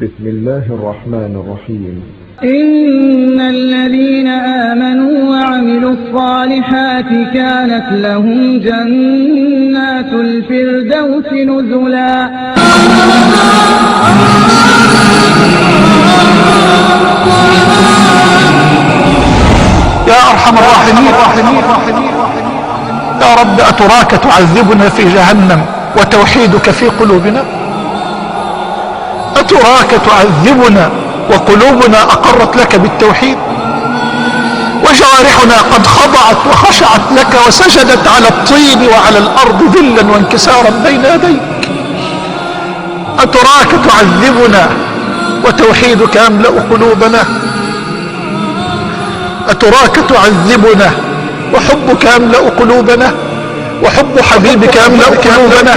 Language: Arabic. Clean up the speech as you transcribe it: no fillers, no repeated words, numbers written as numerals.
بسم الله الرحمن الرحيم. إن الذين آمنوا وعملوا الصالحات كانت لهم جنات الفردوس نزلا. يا أرحم الراحمين، يا رب أتراك تعذبنا في جهنم وتوحيدك في قلوبنا؟ أتراك تعذبنا وقلوبنا أقرت لك بالتوحيد، وجوارحنا قد خضعت وخشعت لك وسجدت على الطين وعلى الأرض ذلا وانكسارا بين يديك؟ أتراك تعذبنا وتوحيدك يملأ قلوبنا؟ أتراك تعذبنا وحبك يملأ قلوبنا، وحب حبيبك يملأ قلوبنا؟